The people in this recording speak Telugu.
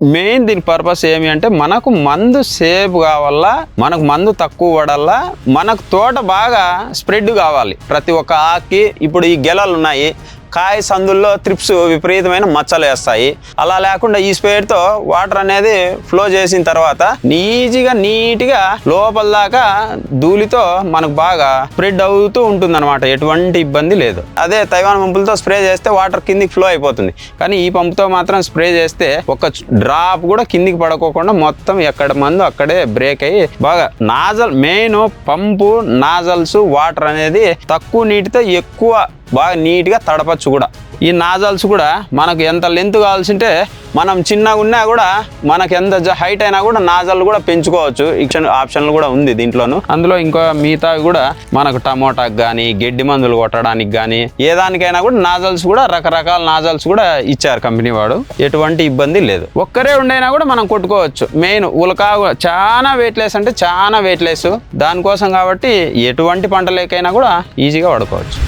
మెయిన్ దీని పర్పస్ ఏమి అంటే మనకు మందు సేఫ్ కావాలా, మనకు మందు తక్కువ పడాలా, మనకు తోట బాగా స్ప్రెడ్ కావాలి. ప్రతి ఒక్క ఆకి ఇప్పుడు ఈ గెలలు ఉన్నాయి, కాయ సందుల్లో త్రిప్స్ విపరీతమైన మచ్చలు వేస్తాయి. అలా లేకుండా ఈ స్ప్రేతో వాటర్ అనేది ఫ్లో చేసిన తర్వాత నీట్గా లోపల దాకా ధూళితో మనకు బాగా స్ప్రెడ్ అవుతూ ఉంటుంది అనమాట. ఎటువంటి ఇబ్బంది లేదు. అదే తైవాన్ పంపులతో స్ప్రే చేస్తే వాటర్ కిందికి ఫ్లో అయిపోతుంది. కానీ ఈ పంపుతో మాత్రం స్ప్రే చేస్తే ఒక డ్రాప్ కూడా కిందికి పడుకోకుండా మొత్తం ఎక్కడ మందు అక్కడే బ్రేక్ అయ్యి బాగా నాజల్ మెయిన్ పంపు నాజల్స్ వాటర్ అనేది తక్కువ నీటితో ఎక్కువ బాగా నీట్గా తడపచ్చు కూడా. ఈ నాజల్స్ కూడా మనకు ఎంత లెంత్ కావాల్సింటే మనం చిన్నగా ఉన్నా కూడా మనకు ఎంత హైట్ అయినా కూడా నాజల్ కూడా పెంచుకోవచ్చు. ఆప్షన్లు కూడా ఉంది దీంట్లోను. అందులో ఇంకా మిగతా కూడా మనకు టమోటాకి కానీ గడ్డి మందులు కొట్టడానికి కానీ ఏ దానికైనా కూడా నాజల్స్ కూడా రకరకాల నాజల్స్ కూడా ఇచ్చారు కంపెనీ వాడు. ఎటువంటి ఇబ్బంది లేదు. ఒక్కరే ఉండైనా కూడా మనం కొట్టుకోవచ్చు. మెయిన్ ఉలకా చాలా వెయిట్లెస్ అంటే చాలా వెయిట్లెస్ దానికోసం కాబట్టి ఎటువంటి పంటలేకైనా కూడా ఈజీగా వాడుకోవచ్చు.